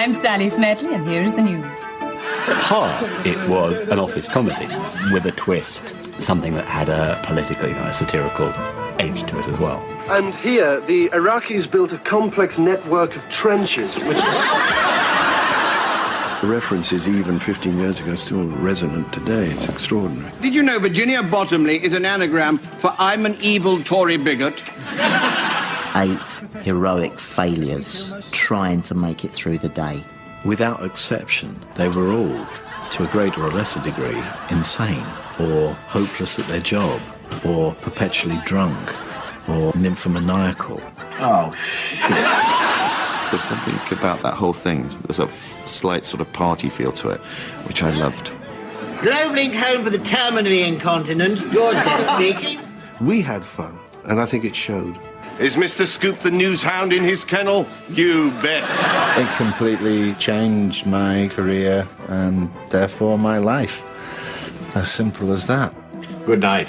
I'm Sally Smedley, and here's the news. At heart, it was an office comedy with a twist, something that had a political, a satirical edge to it as well. And here, the Iraqis built a complex network of trenches, which is... The references, even 15 years ago, still resonant today. It's extraordinary. Did you know Virginia Bottomley is an anagram for I'm an evil Tory bigot? 8 heroic failures trying to make it through the day. Without exception, they were all, to a greater or lesser degree, insane, or hopeless at their job, or perpetually drunk, or nymphomaniacal. Oh, shit. There's something about that whole thing. There's a slight sort of party feel to it, which I loved. Globelink home for the terminally incontinent. George there speaking. We had fun, and I think it showed. Is Mr. Scoop the news hound in his kennel? You bet. It completely changed my career and therefore my life. As simple as that. Good night.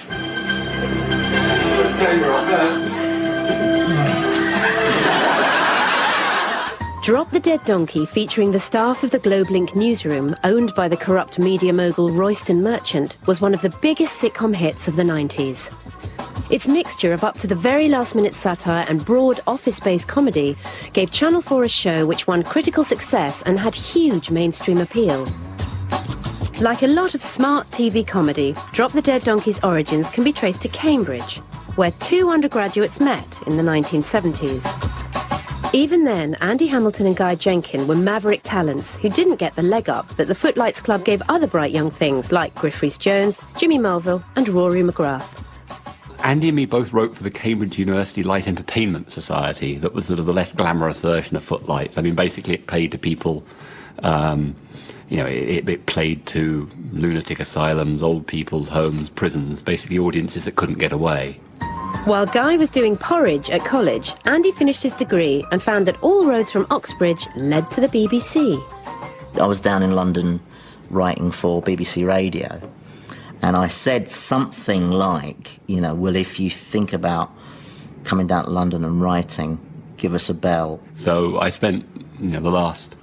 Drop the Dead Donkey, featuring the staff of the Globelink newsroom, owned by the corrupt media mogul Royston Merchant, was one of the biggest sitcom hits of the 90s. Its mixture of up-to-the-very-last-minute satire and broad office-based comedy gave Channel 4 a show which won critical success and had huge mainstream appeal. Like a lot of smart TV comedy, Drop the Dead Donkey's origins can be traced to Cambridge, where 2 undergraduates met in the 1970s. Even then, Andy Hamilton and Guy Jenkin were maverick talents who didn't get the leg up that the Footlights Club gave other bright young things like Griff Rhys-Jones, Jimmy Mulville and Rory McGrath. Andy and me both wrote for the Cambridge University Light Entertainment Society. That was sort of the less glamorous version of Footlights. I mean, basically it played to people, it played to lunatic asylums, old people's homes, prisons, basically audiences that couldn't get away. While Guy was doing porridge at college, Andy finished his degree and found that all roads from Oxbridge led to the BBC. I was down in London writing for BBC Radio, and I said something like, well, if you think about coming down to London and writing, give us a bell. So I spent, the last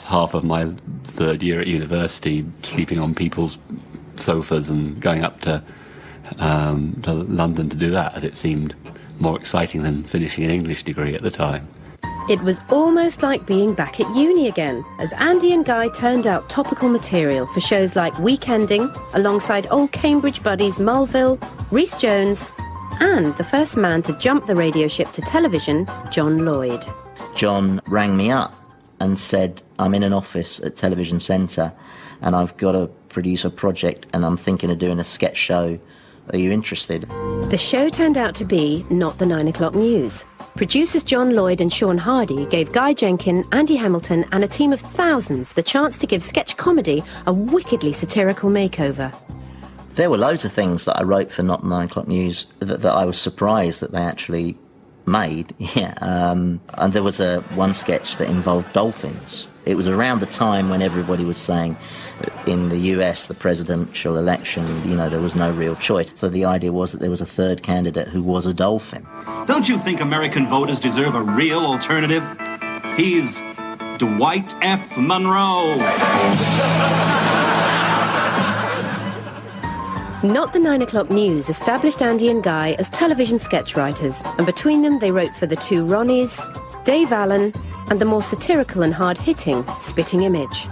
half of my third year at university sleeping on people's sofas and going up to London to do that, as it seemed more exciting than finishing an English degree at the time. It was almost like being back at uni again, as Andy and Guy turned out topical material for shows like Weekending, alongside old Cambridge buddies Mulville, Rhys-Jones, and the first man to jump the radio ship to television, John Lloyd. John rang me up and said, I'm in an office at Television Centre and I've got to produce a project and I'm thinking of doing a sketch show. Are you interested? The show turned out to be Not the 9 O'Clock News. Producers John Lloyd and Sean Hardy gave Guy Jenkin, Andy Hamilton and a team of thousands the chance to give sketch comedy a wickedly satirical makeover. There were loads of things that I wrote for Not the 9 O'Clock News that I was surprised that they actually made. And there was one sketch that involved dolphins. It was around the time when everybody was saying in the US, the presidential election, there was no real choice. So the idea was that there was a third candidate who was a dolphin. Don't you think American voters deserve a real alternative? He's Dwight F. Monroe. Not the 9 O'Clock News established Andy and Guy as television sketch writers, and between them they wrote for the Two Ronnies, Dave Allen, and the more satirical and hard-hitting Spitting Image.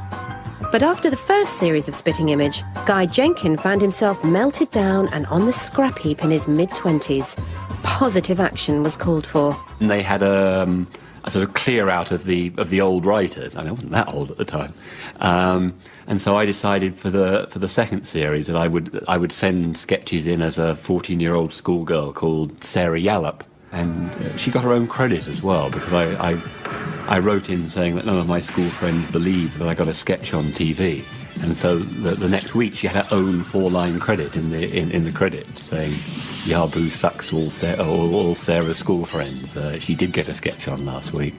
But after the first series of Spitting Image, Guy Jenkin found himself melted down and on the scrap heap in his mid-20s. Positive action was called for. And they had a sort of clear out of the old writers. I wasn't that old at the time, and so I decided for the second series that I would send sketches in as a 14-year-old schoolgirl called Sarah Yallop, and she got her own credit as well, because I wrote in saying that none of my school friends believed that I got a sketch on TV, and so the next week she had her own 4-line credit in the credits saying, "Yabu sucks to all Sarah's school friends. She did get a sketch on last week."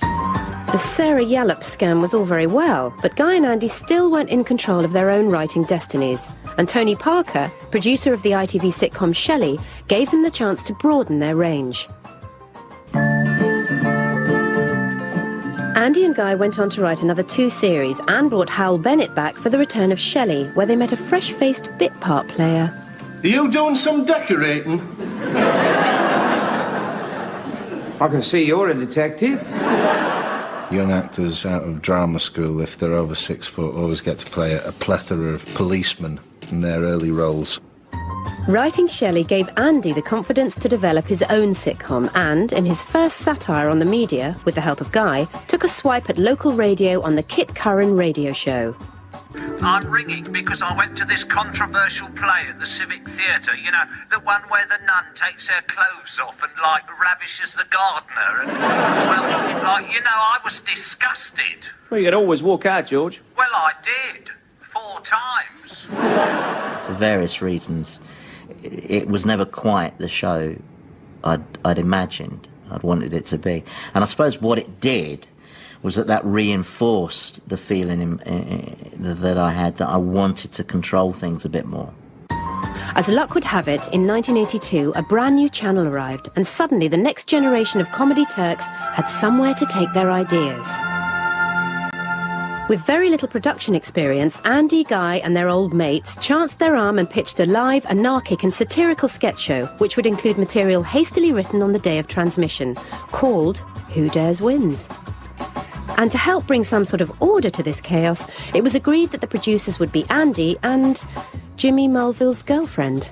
The Sarah Yallop scam was all very well, but Guy and Andy still weren't in control of their own writing destinies, and Tony Parker, producer of the ITV sitcom Shelley, gave them the chance to broaden their range. Andy and Guy went on to write another 2 series and brought Hal Bennett back for the return of Shelley, where they met a fresh-faced bit part player. Are you doing some decorating? I can see you're a detective. Young actors out of drama school, if they're over 6 foot, always get to play a plethora of policemen in their early roles. Writing Shelley gave Andy the confidence to develop his own sitcom and, in his first satire on the media, with the help of Guy, took a swipe at local radio on the Kit Curran radio show. I'm ringing because I went to this controversial play at the Civic Theatre, you know, the one where the nun takes her clothes off and, like, ravishes the gardener. And, well, like, you know, I was disgusted. Well, you could always walk out, George. Well, I did. 4 times. For various reasons, it was never quite the show I'd imagined, I'd wanted it to be. And I suppose what it did was that reinforced the feeling that I had that I wanted to control things a bit more. As luck would have it, in 1982, a brand new channel arrived, and suddenly the next generation of comedy Turks had somewhere to take their ideas. With very little production experience, Andy, Guy and their old mates chanced their arm and pitched a live, anarchic and satirical sketch show, which would include material hastily written on the day of transmission, called Who Dares Wins. And to help bring some sort of order to this chaos, it was agreed that the producers would be Andy and Jimmy Mulville's girlfriend.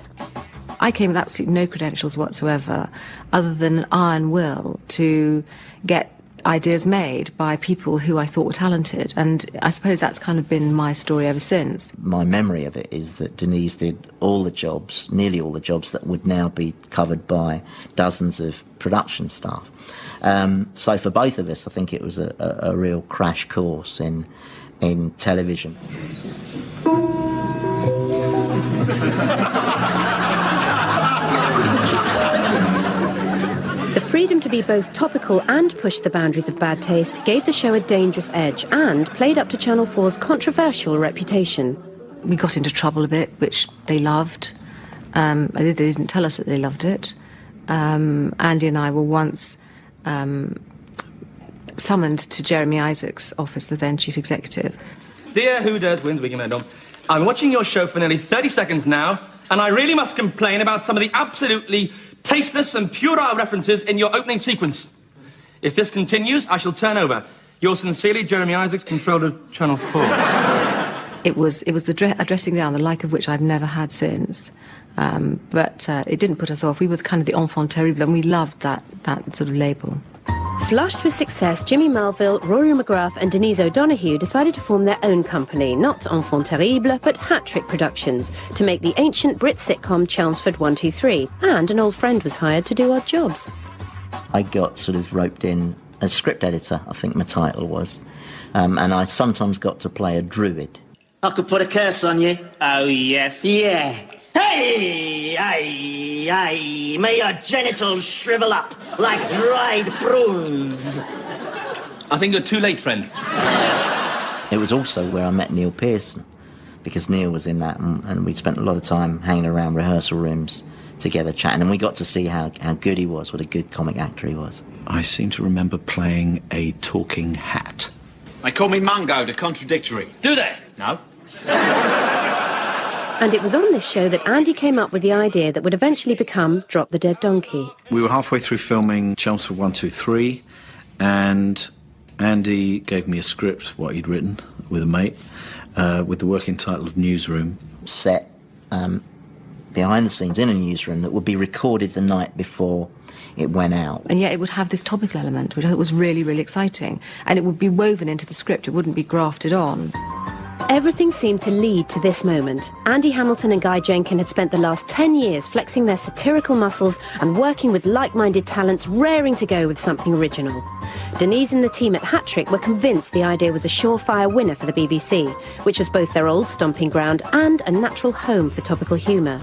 I came with absolutely no credentials whatsoever, other than an iron will to get ideas made by people who I thought were talented, and I suppose that's kind of been my story ever since. My memory of it is that Denise did all the jobs, nearly all the jobs that would now be covered by dozens of production staff. So for both of us, I think it was a real crash course in television. The freedom to be both topical and push the boundaries of bad taste gave the show a dangerous edge and played up to Channel 4's controversial reputation. We got into trouble a bit, which they loved. They didn't tell us that they loved it. Andy and I were once summoned to Jeremy Isaacs' office, the then chief executive. Dear Who Dares Wins Weekend Random, I'm watching your show for nearly 30 seconds now, and I really must complain about some of the absolutely tasteless and puerile references in your opening sequence. If this continues, I shall turn over. Yours sincerely, Jeremy Isaacs, controller of Channel 4. It was a dressing down, the like of which I've never had since. But it didn't put us off. We were kind of the enfant terrible, and we loved that sort of label. Flushed with success, Jimmy Melville, Rory McGrath and Denise O'Donoghue decided to form their own company, not Enfant Terrible, but Hat-Trick Productions, to make the ancient Brit sitcom Chelmsford 123, and an old friend was hired to do odd jobs. I got sort of roped in as script editor, I think my title was, and I sometimes got to play a druid. I could put a curse on you. Oh, yes. Yeah. Hey! Aye! May your genitals shrivel up like dried prunes. I think you're too late, friend. It was also where I met Neil Pearson, because Neil was in that, and we spent a lot of time hanging around rehearsal rooms together chatting, and we got to see how good he was, what a good comic actor he was. I seem to remember playing a talking hat. They call me Mungo, the contradictory. Do they? No. And it was on this show that Andy came up with the idea that would eventually become Drop the Dead Donkey. We were halfway through filming Chelmsford 123, and Andy gave me a script, what he'd written, with a mate, with the working title of Newsroom. Set behind the scenes in a newsroom that would be recorded the night before it went out. And yet it would have this topical element, which I thought was really, really exciting. And it would be woven into the script, it wouldn't be grafted on. Everything seemed to lead to this moment. Andy Hamilton and Guy Jenkin had spent the last 10 years flexing their satirical muscles and working with like-minded talents raring to go with something original. Denise and the team at Hat-Trick were convinced the idea was a surefire winner for the BBC, which was both their old stomping ground and a natural home for topical humour.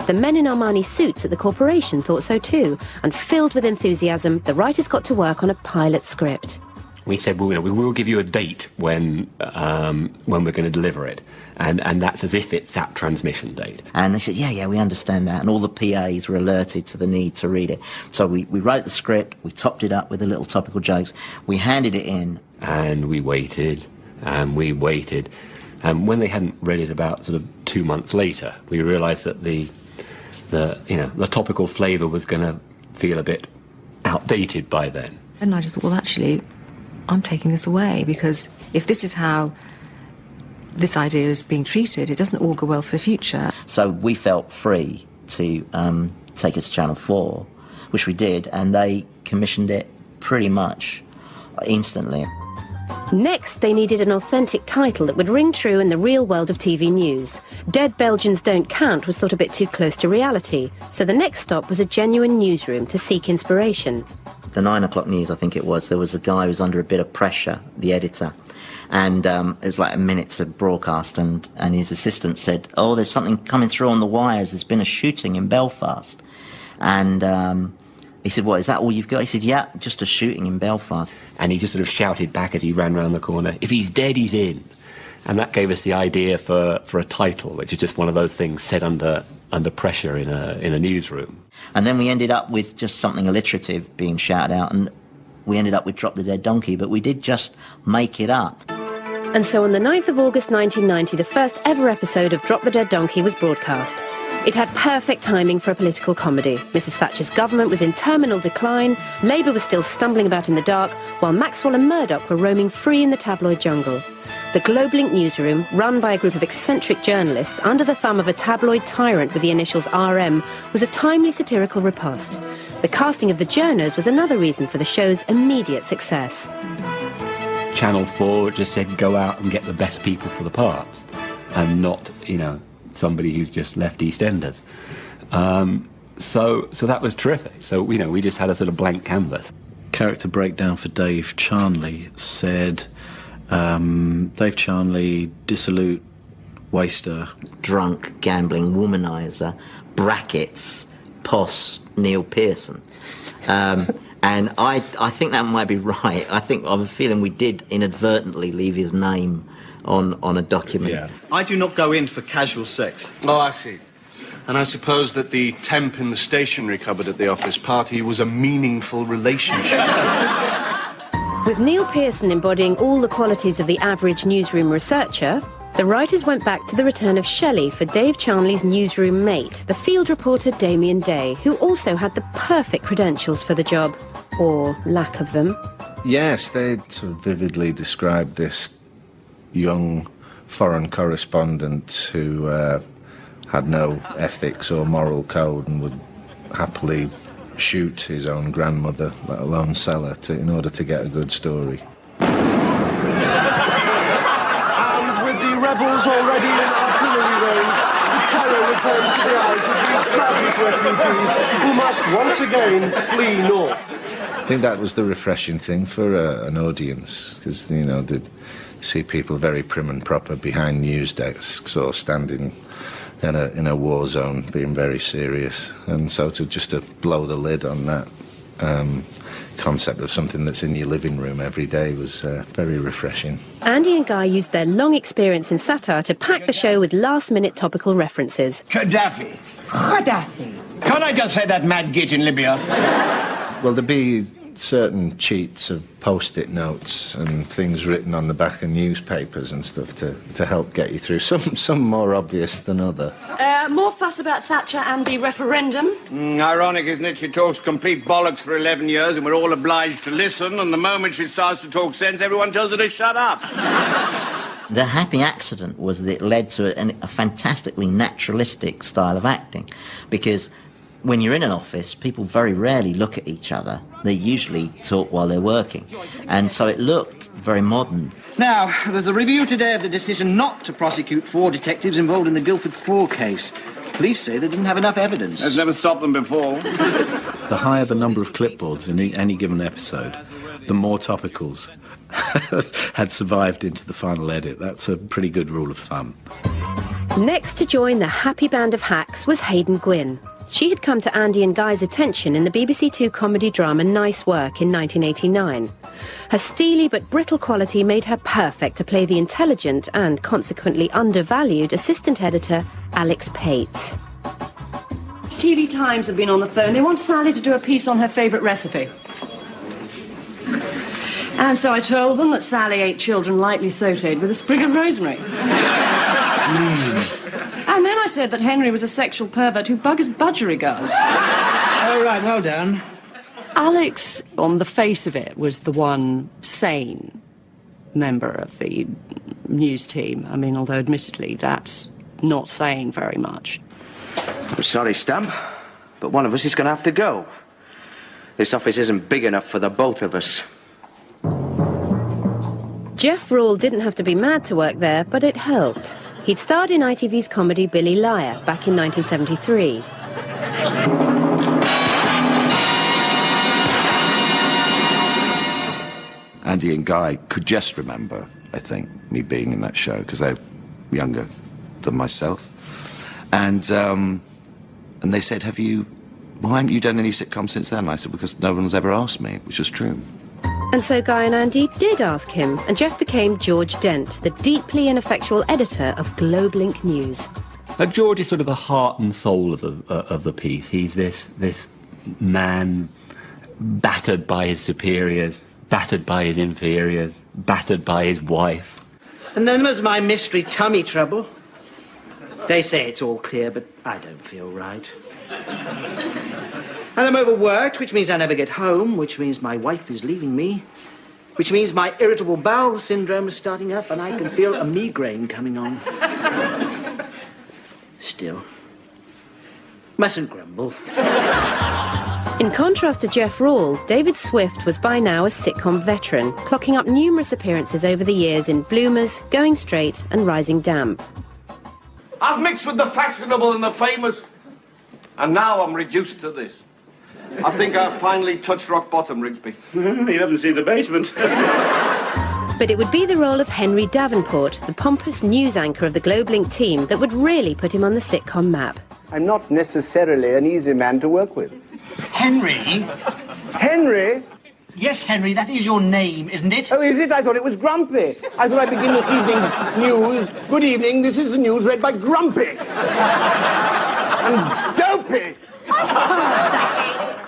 The men in Armani suits at the corporation thought so too, and filled with enthusiasm, the writers got to work on a pilot script. We said, well, we will give you a date when we're going to deliver it, and that's as if it's that transmission date. And they said, yeah, we understand that, and all the PAs were alerted to the need to read it. So we wrote the script, we topped it up with the little topical jokes, we handed it in, and we waited, and we waited. And when they hadn't read it about sort of 2 months later, we realised that the topical flavour was going to feel a bit outdated by then. And I just thought, well, actually, I'm taking this away, because if this is how this idea is being treated, it doesn't augur well for the future. So we felt free to take it to Channel 4, which we did, and they commissioned it pretty much instantly. Next, they needed an authentic title that would ring true in the real world of TV news. Dead Belgians Don't Count was thought a bit too close to reality, so the next stop was a genuine newsroom to seek inspiration. The 9 o'clock news, I think it was, there was a guy who was under a bit of pressure, the editor, and it was like a minute to broadcast, and his assistant said, oh, there's something coming through on the wires, there's been a shooting in Belfast. And he said, what, is that all you've got? He said, yeah, just a shooting in Belfast. And he just sort of shouted back as he ran round the corner, if he's dead, he's in. And that gave us the idea for a title, which is just one of those things said under pressure in a newsroom. And then we ended up with just something alliterative being shouted out, and we ended up with Drop the Dead Donkey, but we did just make it up. And so on the 9th of August 1990, the first ever episode of Drop the Dead Donkey was broadcast. It had perfect timing for a political comedy. Mrs. Thatcher's government was in terminal decline, Labour was still stumbling about in the dark, while Maxwell and Murdoch were roaming free in the tabloid jungle. The Globelink newsroom, run by a group of eccentric journalists under the thumb of a tabloid tyrant with the initials RM, was a timely satirical riposte. The casting of the journos was another reason for the show's immediate success. Channel 4 just said, go out and get the best people for the parts, and not, somebody who's just left EastEnders. So that was terrific. So, we just had a sort of blank canvas. Character breakdown for Dave Charnley said, Dave Charnley, dissolute, waster. Drunk, gambling, womaniser, brackets, poss, Neil Pearson. And I think that might be right. I have a feeling we did inadvertently leave his name on a document. Yeah. I do not go in for casual sex. Oh, I see. And I suppose that the temp in the stationery cupboard at the office party was a meaningful relationship. With Neil Pearson embodying all the qualities of the average newsroom researcher, the writers went back to the return of Shelley for Dave Charnley's newsroom mate, the field reporter Damien Day, who also had the perfect credentials for the job, or lack of them. Yes, they sort of vividly described this young foreign correspondent who had no ethics or moral code and would happily shoot his own grandmother, let alone sell her, in order to get a good story. And with the rebels already in artillery range, the terror returns to the eyes of these tragic refugees who must once again flee north. I think that was the refreshing thing for an audience, because, they'd see people very prim and proper behind news desks or standing in a war zone being very serious, and so to blow the lid on that concept of something that's in your living room every day was very refreshing. Andy and Guy used their long experience in satire to pack the show with last-minute topical references. Gaddafi. Can't I just say that mad git in Libya? Well, there'd be certain cheats of post-it notes and things written on the back of newspapers and stuff to help get you through. Some more obvious than other. More fuss about Thatcher and the referendum. Ironic, isn't it? She talks complete bollocks for 11 years and we're all obliged to listen, and the moment she starts to talk sense, everyone tells her to shut up. The happy accident was that it led to a fantastically naturalistic style of acting, because when you're in an office, people very rarely look at each other. They usually talk while they're working. And so it looked very modern. Now, there's a review today of the decision not to prosecute 4 detectives involved in the Guildford 4 case. Police say they didn't have enough evidence. That's never stopped them before. The higher the number of clipboards in any given episode, the more topicals had survived into the final edit. That's a pretty good rule of thumb. Next to join the happy band of hacks was Hayden Gwynn. She had come to Andy and Guy's attention in the BBC Two comedy drama Nice Work in 1989. Her steely but brittle quality made her perfect to play the intelligent and consequently undervalued assistant editor Alex Pates. TV Times have been on the phone. They want Sally to do a piece on her favourite recipe. And so I told them that Sally ate children lightly sautéed with a sprig of rosemary. And then I said that Henry was a sexual pervert who buggers budgerigars. All right, well done. Alex, on the face of it, was the one sane member of the news team. I mean, although admittedly that's not saying very much. I'm sorry, Stamp, but one of us is going to have to go. This office isn't big enough for the both of us. Jeff Rawle didn't have to be mad to work there, but it helped. He'd starred in ITV's comedy Billy Liar back in 1973. Andy and Guy could just remember, I think, me being in that show, because they're younger than myself. And they said, why haven't you done any sitcoms since then? And I said, because no one's ever asked me, which is true. And so Guy and Andy did ask him, and Jeff became George Dent, the deeply ineffectual editor of Globelink News. George is sort of the heart and soul of the piece. He's this man battered by his superiors, battered by his inferiors, battered by his wife. And then there's my mystery tummy trouble. They say it's all clear, but I don't feel right. And I'm overworked, which means I never get home, which means my wife is leaving me, which means my irritable bowel syndrome is starting up and I can feel a migraine coming on. Still, mustn't grumble. In contrast to Jeff Rawle, David Swift was by now a sitcom veteran, clocking up numerous appearances over the years in Bloomers, Going Straight and Rising Damp. I've mixed with the fashionable and the famous, and now I'm reduced to this. I think I've finally touched rock bottom, Rigsby. You haven't seen the basement. But it would be the role of Henry Davenport, the pompous news anchor of the Globelink team, that would really put him on the sitcom map. I'm not necessarily an easy man to work with. Henry? Henry? Yes, Henry, that is your name, isn't it? Oh, is it? I thought it was Grumpy. I thought I'd begin this evening's news. Good evening, this is the news read by Grumpy. And Dopey.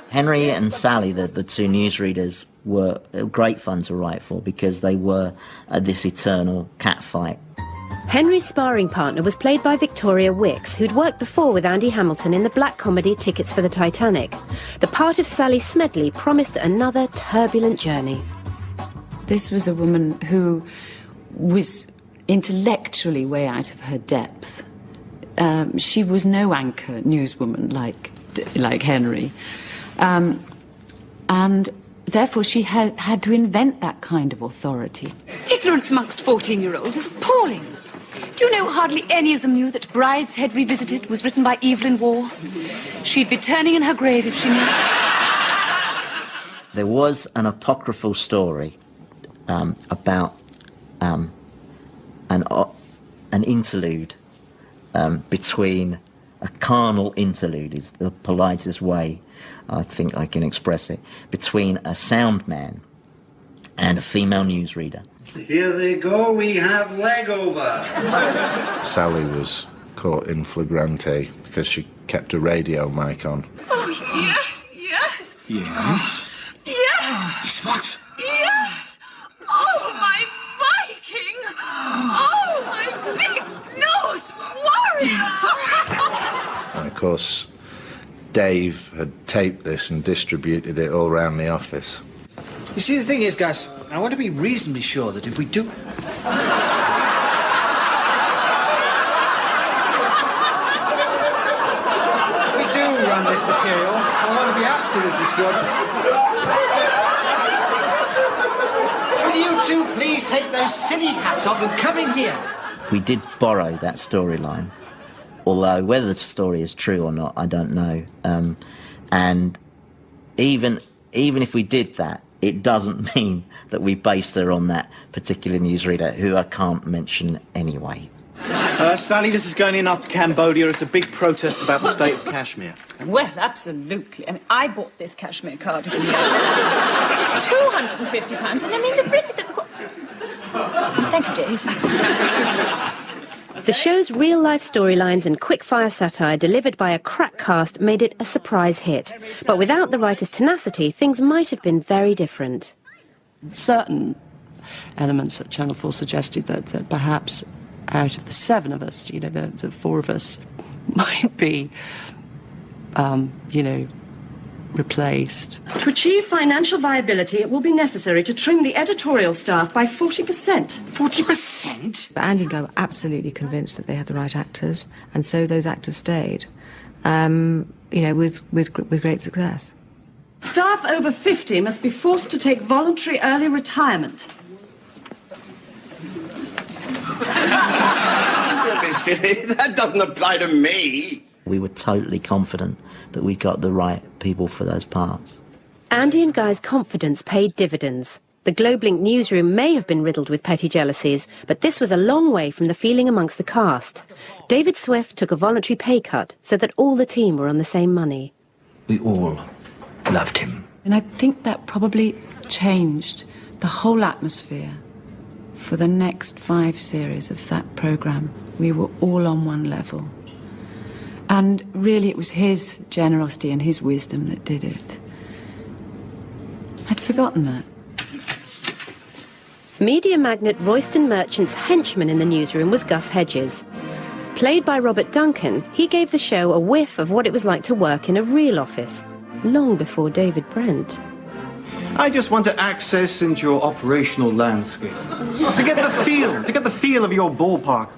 Henry and Sally, the two newsreaders, were great fun to write for because they were this eternal catfight. Henry's sparring partner was played by Victoria Wicks, who'd worked before with Andy Hamilton in the black comedy Tickets for the Titanic. The part of Sally Smedley promised another turbulent journey. This was a woman who was intellectually way out of her depth. She was no anchor newswoman like Henry. And therefore she had to invent that kind of authority. Ignorance amongst 14-year-olds is appalling. Do you know hardly any of them knew that Brideshead Revisited was written by Evelyn Waugh? She'd be turning in her grave if she knew. There was an apocryphal story about an interlude between a carnal interlude is the politest way I think I can express it, between a sound man and a female newsreader. Here they go, we have leg over. Sally was caught in flagrante because she kept a radio mic on. Oh, yes, yes. Yes? Yes. Yes, what? Yes. Oh, my Viking. Oh, my big-nosed warrior. And of course, Dave had taped this and distributed it all around the office. You see, the thing is, guys, I want to be reasonably sure that if we do... If we do run this material, I want to be absolutely sure. Will you two please take those silly hats off and come in here? We did borrow that storyline, although whether the story is true or not, I don't know. And even if we did that, it doesn't mean that we based her on that particular newsreader, who I can't mention anyway. Sally, this is going in after Cambodia. It's a big protest about the state of Kashmir. Well, absolutely. I mean, I bought this cashmere card. It's £250, and I mean, the brick... Thank you, Dave. The show's real-life storylines and quick-fire satire delivered by a crack cast made it a surprise hit. But without the writer's tenacity, things might have been very different. certain elements at Channel 4 suggested that perhaps out of the 7 of us, you know, the 4 of us might be, you know, replaced. To achieve financial viability, it will be necessary to trim the editorial staff by 40%. 40%? But Andy and Guy were absolutely convinced that they had the right actors, and so those actors stayed, you know, with great success. Staff over 50 must be forced to take voluntary early retirement. Don't be silly. That doesn't apply to me. We were totally confident that we got the right people for those parts. Andy and Guy's confidence paid dividends. The Globelink newsroom may have been riddled with petty jealousies, but this was a long way from the feeling amongst the cast. David Swift took a voluntary pay cut so that all the team were on the same money. We all loved him. And I think that probably changed the whole atmosphere for the next 5 series of that programme. We were all on one level. And really it was his generosity and his wisdom that did it. I'd forgotten that. Media magnate Royston Merchant's henchman in the newsroom was Gus Hedges. Played by Robert Duncan, he gave the show a whiff of what it was like to work in a real office, long before David Brent. I just want to access into your operational landscape. To get the feel of your ballpark.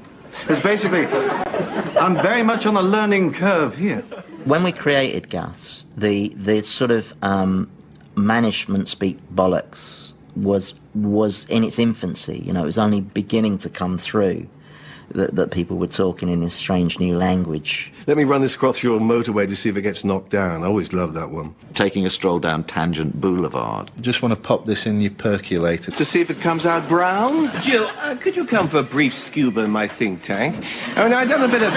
It's basically, I'm very much on a learning curve here. When we created Gus, the sort of management speak bollocks was in its infancy. You know, it was only beginning to come through that people were talking in this strange new language. Let me run this across your motorway to see if it gets knocked down. I always love that one. Taking a stroll down Tangent Boulevard. Just want to pop this in your percolator. To see if it comes out brown? Jill, could you come for a brief scuba in my think tank? I mean, I've done a bit of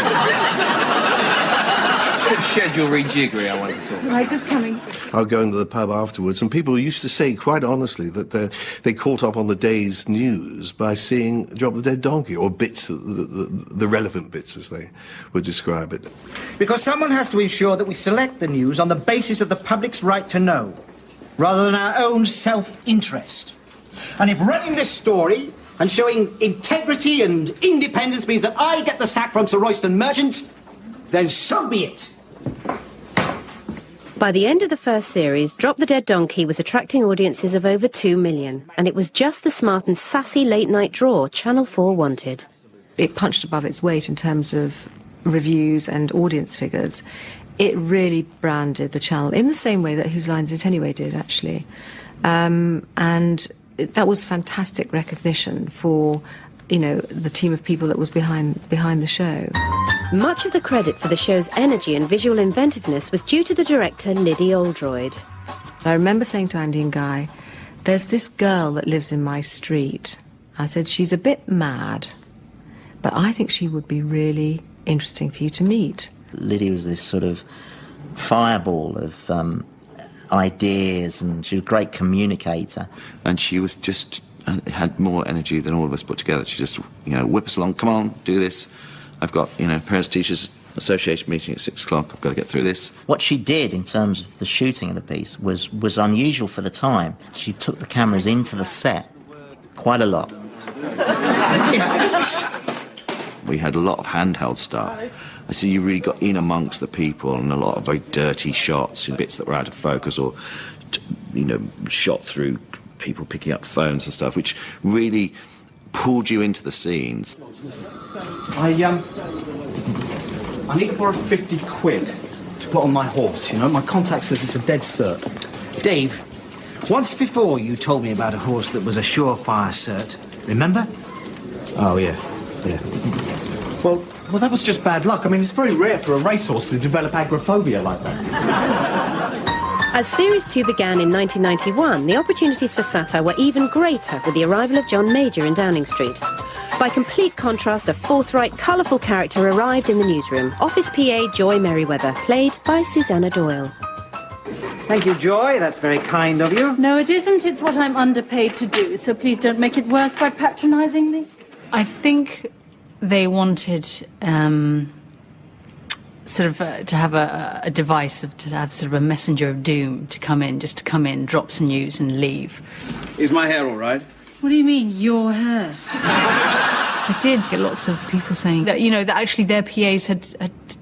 schedule rejiggery I want to talk about. Right, just coming. I'll go into the pub afterwards, and people used to say, quite honestly, that they caught up on the day's news by seeing Drop the Dead Donkey, or bits, the relevant bits, as they would describe it. Because someone has to ensure that we select the news on the basis of the public's right to know, rather than our own self-interest. And if running this story and showing integrity and independence means that I get the sack from Sir Royston Merchant, then so be it. By the end of the first series, Drop the Dead Donkey was attracting audiences of over 2 million, and it was just the smart and sassy late-night draw Channel 4 wanted. It punched above its weight in terms of reviews and audience figures. It really branded the channel in the same way that Whose Line Is It Anyway did, actually. And that was fantastic recognition for, you know, the team of people that was behind the show. Much of the credit for the show's energy and visual inventiveness was due to the director Liddy Oldroyd. I remember saying to Andy and Guy, there's this girl that lives in my street. I said, she's a bit mad, but I think she would be really interesting for you to meet. Liddy was this sort of fireball of ideas, and she was a great communicator. And she was just had more energy than all of us put together. She just, you know, whip us along, come on, do this. I've got, you know, Parents Teachers Association meeting at 6 o'clock, I've got to get through this. What she did in terms of the shooting of the piece was unusual for the time. She took the cameras into the set quite a lot. We had a lot of handheld stuff. So you really got in amongst the people, and a lot of very dirty shots, you know, bits that were out of focus, or, you know, shot through people picking up phones and stuff, which really pulled you into the scenes. I need to borrow 50 quid to put on my horse, you know. My contact says it's a dead cert. Dave, once before you told me about a horse that was a surefire cert. Remember? Oh, yeah. Well, that was just bad luck. I mean, it's very rare for a racehorse to develop agoraphobia like that. As Series 2 began in 1991, the opportunities for satire were even greater with the arrival of John Major in Downing Street. By complete contrast, a forthright, colourful character arrived in the newsroom, Office PA Joy Merriweather, played by Susanna Doyle. Thank you, Joy. That's very kind of you. No, it isn't. It's what I'm underpaid to do, so please don't make it worse by patronising me. I think they wanted to have a device to have sort of a messenger of doom to come in, drop some news and leave. Is my hair all right? What do you mean, your hair? I did get lots of people saying that, that actually their PAs had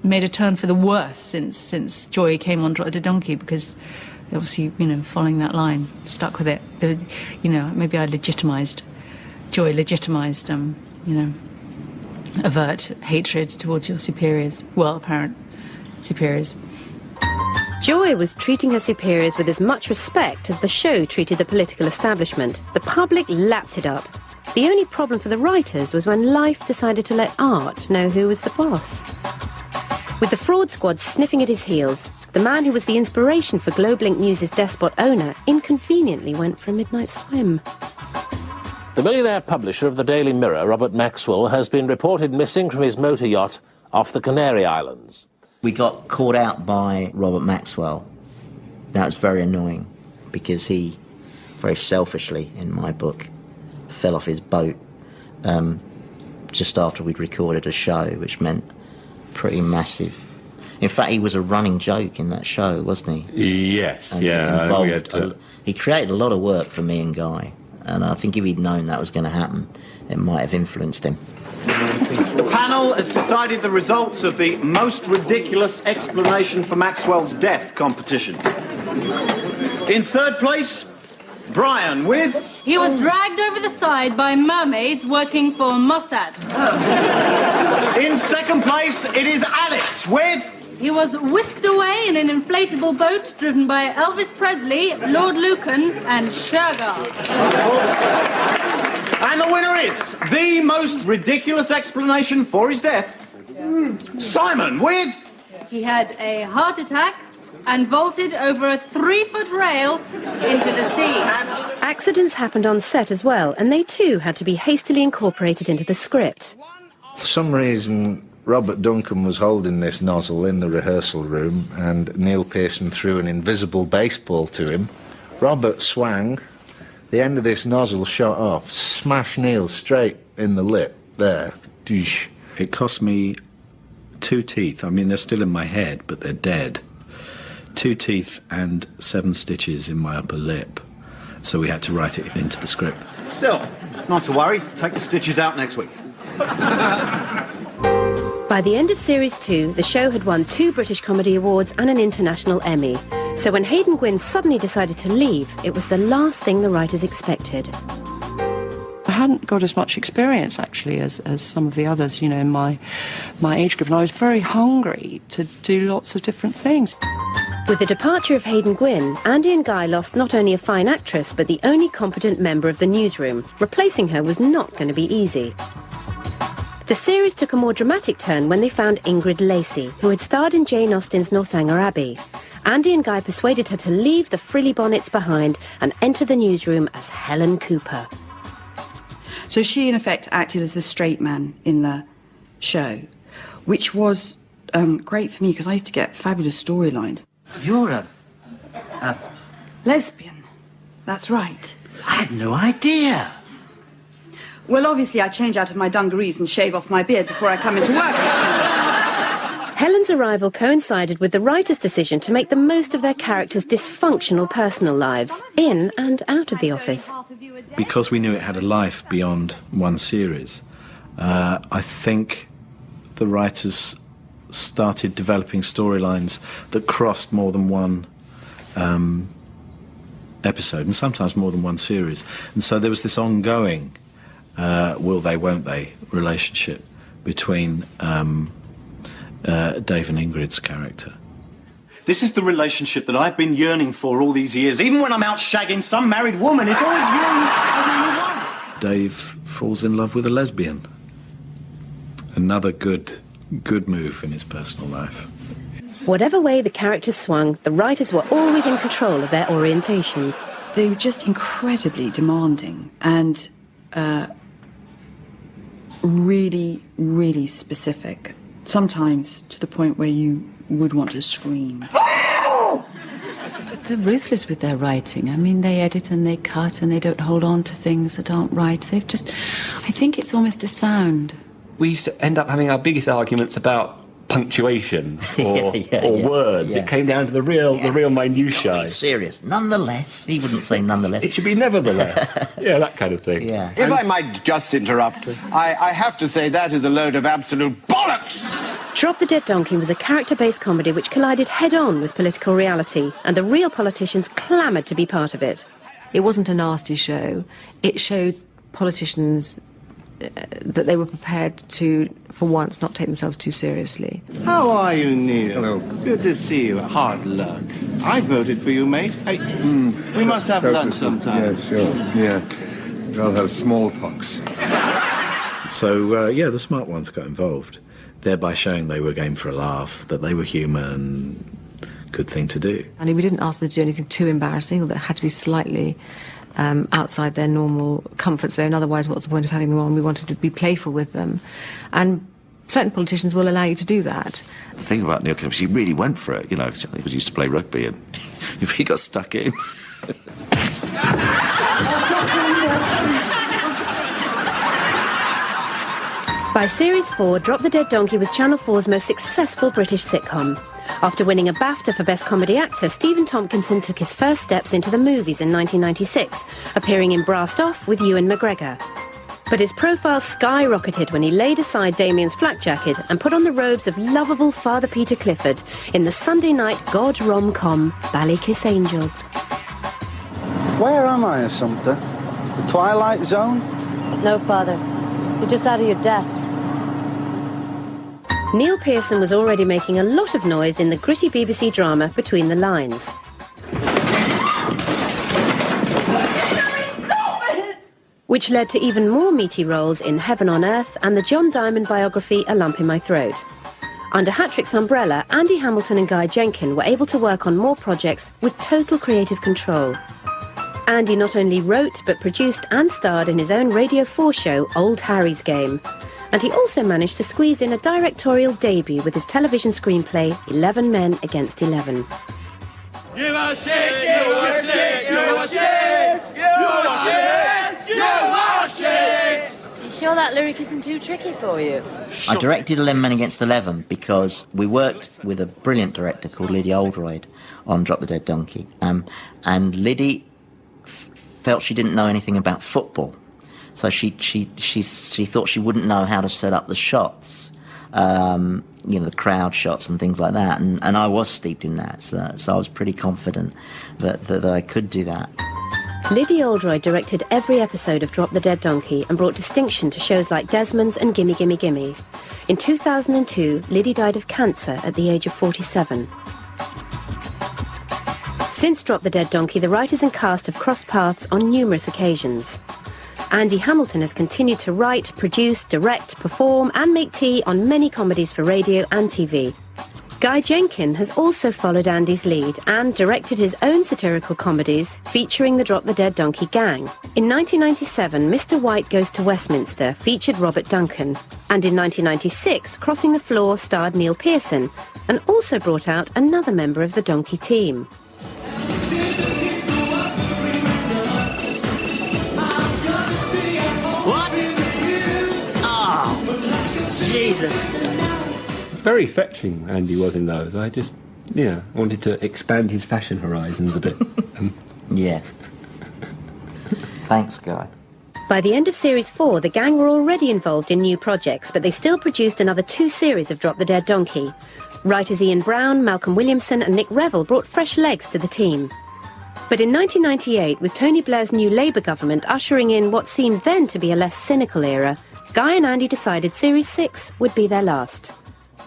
made a turn for the worse since Joy came on Drop the Dead Donkey, because they obviously, following that line, stuck with it. Maybe I Joy legitimised, avert hatred towards your superiors, apparent superiors. Joy was treating her superiors with as much respect as the show treated the political establishment. The public lapped it up. The only problem for the writers was when Life decided to let Art know who was the boss. With the fraud squad sniffing at his heels, the man who was the inspiration for Globalink News' despot owner inconveniently went for a midnight swim. The millionaire publisher of the Daily Mirror, Robert Maxwell, has been reported missing from his motor yacht off the Canary Islands. We got caught out by Robert Maxwell. That was very annoying, because he, very selfishly, in my book, fell off his boat just after we'd recorded a show, which meant pretty massive. In fact, he was a running joke in that show, wasn't he? Yes, and yeah. He created a lot of work for me and Guy, and I think if he'd known that was going to happen, it might have influenced him. The panel has decided the results of the most ridiculous explanation for Maxwell's death competition. In third place, Brian with... He was dragged over the side by mermaids working for Mossad. In second place, it is Alex with... He was whisked away in an inflatable boat driven by Elvis Presley, Lord Lucan, and Shergar. And the winner is the most ridiculous explanation for his death, Simon with... He had a heart attack and vaulted over a 3-foot rail into the sea. Accidents happened on set as well, and they too had to be hastily incorporated into the script. For some reason, Robert Duncan was holding this nozzle in the rehearsal room, and Neil Pearson threw an invisible baseball to him. Robert swang, the end of this nozzle shot off, smashed Neil straight in the lip, there. It cost me 2 teeth. I mean, they're still in my head, but they're dead. 2 teeth and 7 stitches in my upper lip. So we had to write it into the script. Still, not to worry. Take the stitches out next week. By the end of Series 2, the show had won 2 British Comedy Awards and an International Emmy. So when Hayden Gwynne suddenly decided to leave, it was the last thing the writers expected. I hadn't got as much experience, actually, as some of the others, in my age group, and I was very hungry to do lots of different things. With the departure of Hayden Gwynne, Andy and Guy lost not only a fine actress, but the only competent member of the newsroom. Replacing her was not going to be easy. The series took a more dramatic turn when they found Ingrid Lacey, who had starred in Jane Austen's Northanger Abbey. Andy and Guy persuaded her to leave the frilly bonnets behind and enter the newsroom as Helen Cooper. So she, in effect, acted as the straight man in the show, which was great for me because I used to get fabulous storylines. You're a lesbian. That's right. I had no idea. Well, obviously, I change out of my dungarees and shave off my beard before I come into work each morning. Helen's arrival coincided with the writers' decision to make the most of their characters' dysfunctional personal lives, in and out of the office. Because we knew it had a life beyond one series, I think the writers started developing storylines that crossed more than one episode, and sometimes more than one series. And so there was this ongoing will they, won't they relationship between Dave and Ingrid's character. This is the relationship that I've been yearning for all these years. Even when I'm out shagging some married woman, it's always you I really want. Dave falls in love with a lesbian. Another good move in his personal life. Whatever way the characters swung, the writers were always in control of their orientation. They were just incredibly demanding and really, really specific. Sometimes to the point where you would want to scream. They're ruthless with their writing. I mean, they edit and they cut and they don't hold on to things that aren't right. I think it's almost a sound. We used to end up having our biggest arguments about punctuation or words. yeah. It came down to the real minutiae. Be serious. Nonetheless, he wouldn't say nonetheless. It should be nevertheless. Yeah, that kind of thing. Yeah. If I might just interrupt, I have to say that is a load of absolute bollocks! Drop the Dead Donkey was a character-based comedy which collided head-on with political reality, and the real politicians clamoured to be part of it. It wasn't a nasty show. It showed politicians that they were prepared to, for once, not take themselves too seriously. How are you, Neil? Hello. Good to see you. Hard luck. I voted for you, mate. We must have lunch sometime. Yeah, sure. Yeah. I'll have smallpox. So, the smart ones got involved, thereby showing they were game for a laugh, that they were human. Good thing to do. I mean, we didn't ask them to do anything too embarrassing, or that had to be slightly outside their normal comfort zone. Otherwise, what's the point of having them on? We wanted to be playful with them. And certain politicians will allow you to do that. The thing about Neil Kinnaman, he really went for it. You know, he was used to play rugby and he got stuck in. By Series 4, Drop the Dead Donkey was Channel 4's most successful British sitcom. After winning a BAFTA for Best Comedy Actor, Stephen Tompkinson took his first steps into the movies in 1996, appearing in Brassed Off with Ewan McGregor. But his profile skyrocketed when he laid aside Damien's flak jacket and put on the robes of lovable Father Peter Clifford in the Sunday night God rom-com Ballykiss Angel. Where am I, Assumpta? The Twilight Zone? No, Father. You're just out of your depth. Neil Pearson was already making a lot of noise in the gritty BBC drama Between the Lines. Which led to even more meaty roles in Heaven on Earth and the John Diamond biography A Lump in My Throat. Under Hat-Trick's umbrella, Andy Hamilton and Guy Jenkin were able to work on more projects with total creative control. Andy not only wrote but produced and starred in his own Radio 4 show Old Harry's Game. And he also managed to squeeze in a directorial debut with his television screenplay 11 Men Against 11. Give us shit, give us shit, give us shit, give us shit, give us shit. You sure that lyric isn't too tricky for you? I directed 11 Men Against 11 because we worked with a brilliant director called Liddy Oldroyd on Drop the Dead Donkey. And Liddy felt she didn't know anything about football. So she thought she wouldn't know how to set up the shots, the crowd shots and things like that. And I was steeped in that, so I was pretty confident that I could do that. Liddy Oldroyd directed every episode of Drop the Dead Donkey and brought distinction to shows like Desmond's and Gimme Gimme Gimme. In 2002, Liddy died of cancer at the age of 47. Since Drop the Dead Donkey, the writers and cast have crossed paths on numerous occasions. Andy Hamilton has continued to write, produce, direct, perform and make tea on many comedies for radio and TV. Guy Jenkin has also followed Andy's lead and directed his own satirical comedies featuring the Drop the Dead Donkey gang. In 1997, Mr. White Goes to Westminster featured Robert Duncan, and in 1996, Crossing the Floor starred Neil Pearson and also brought out another member of the Donkey team. Jesus. Very fetching Andy was in those. I just, wanted to expand his fashion horizons a bit. Yeah. Thanks, Guy. By the end of Series 4, the gang were already involved in new projects, but they still produced another 2 series of Drop the Dead Donkey. Writers Ian Brown, Malcolm Williamson and Nick Revell brought fresh legs to the team. But in 1998, with Tony Blair's new Labour government ushering in what seemed then to be a less cynical era, Guy and Andy decided Series 6 would be their last.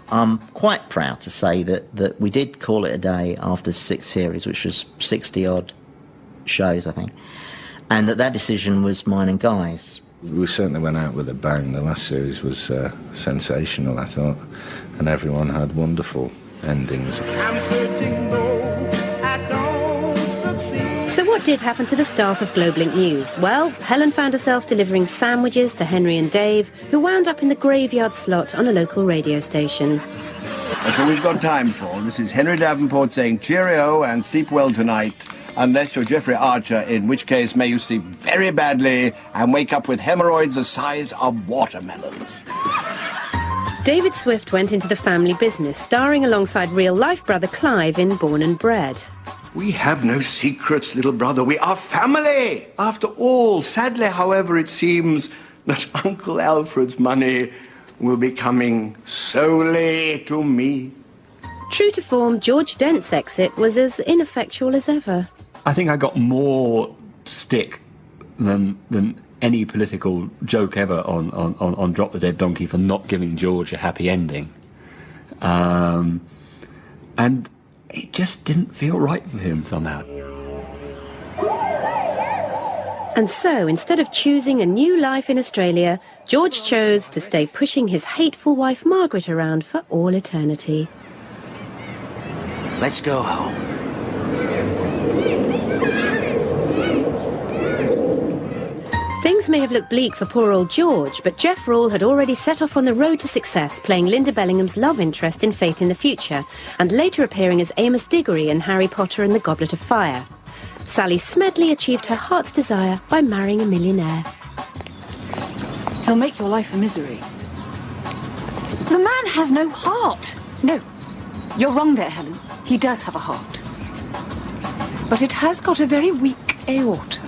I'm quite proud to say that we did call it a day after 6 series, which was 60-odd shows, I think, and that decision was mine and Guy's. We certainly went out with a bang. The last series was sensational, I thought, and everyone had wonderful endings. I'm searching, though I don't succeed. So what did happen to the staff of Globelink News? Well, Helen found herself delivering sandwiches to Henry and Dave, who wound up in the graveyard slot on a local radio station. That's all we've got time for. This is Henry Davenport saying cheerio and sleep well tonight, unless you're Jeffrey Archer, in which case may you sleep very badly and wake up with hemorrhoids the size of watermelons. David Swift went into the family business, starring alongside real-life brother Clive in Born and Bred. We have no secrets, little brother. We are family. After all, sadly, however, it seems that Uncle Alfred's money will be coming solely to me. True to form, George Dent's exit was as ineffectual as ever. I think I got more stick than any political joke ever on Drop the Dead Donkey for not giving George a happy ending. And it just didn't feel right for him somehow. And so, instead of choosing a new life in Australia, George chose to stay pushing his hateful wife Margaret around for all eternity. Let's go home. Things may have looked bleak for poor old George, but Jeff Rawle had already set off on the road to success, playing Linda Bellingham's love interest in Faith in the Future, and later appearing as Amos Diggory in Harry Potter and the Goblet of Fire. Sally Smedley achieved her heart's desire by marrying a millionaire. He'll make your life a misery. The man has no heart. No, you're wrong there, Helen. He does have a heart. But it has got a very weak aorta.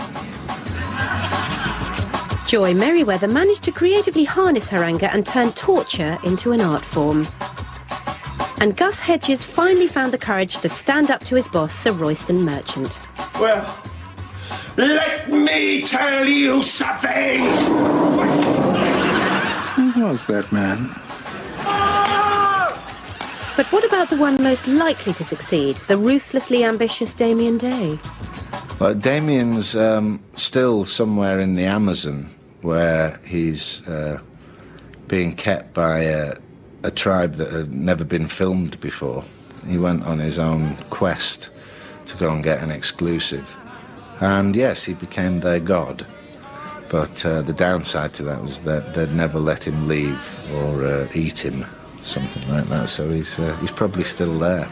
Joy Merriweather managed to creatively harness her anger and turn torture into an art form. And Gus Hedges finally found the courage to stand up to his boss, Sir Royston Merchant. Well, let me tell you something! Who was that man? But what about the one most likely to succeed, the ruthlessly ambitious Damien Day? Well, Damien's still somewhere in the Amazon, where he's being kept by a tribe that had never been filmed before. He went on his own quest to go and get an exclusive. And yes, he became their god. But the downside to that was that they'd never let him leave or eat him, something like that. So he's probably still there.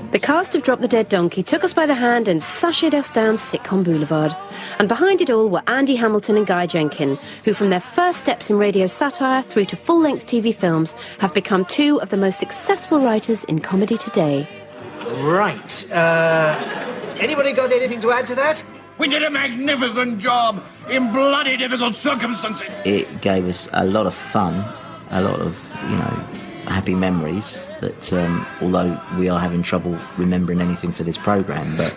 The cast of Drop the Dead Donkey took us by the hand and sashayed us down Sitcom Boulevard. And behind it all were Andy Hamilton and Guy Jenkin, who from their first steps in radio satire through to full-length TV films have become two of the most successful writers in comedy today. Right. Anybody got anything to add to that? We did a magnificent job in bloody difficult circumstances. It gave us a lot of fun, a lot of, happy memories that, although we are having trouble remembering anything for this programme, but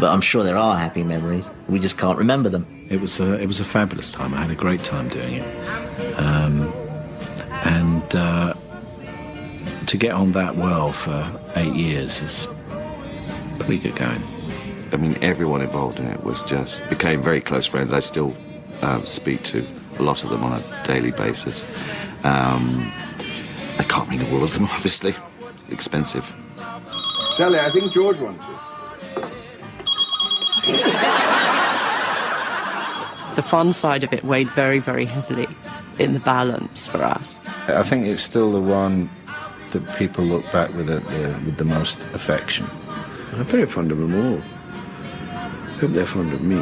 I'm sure there are happy memories. We just can't remember them. It was a fabulous time. I had a great time doing it. To get on that well for 8 years is pretty good going. I mean, everyone involved in it became very close friends. I still speak to a lot of them on a daily basis. I can't ring all of them, obviously. It's expensive. Sally, I think George wants you. The fun side of it weighed very, very heavily in the balance for us. I think it's still the one that people look back with the most affection. I'm very fond of them all. Hope they're fond of me.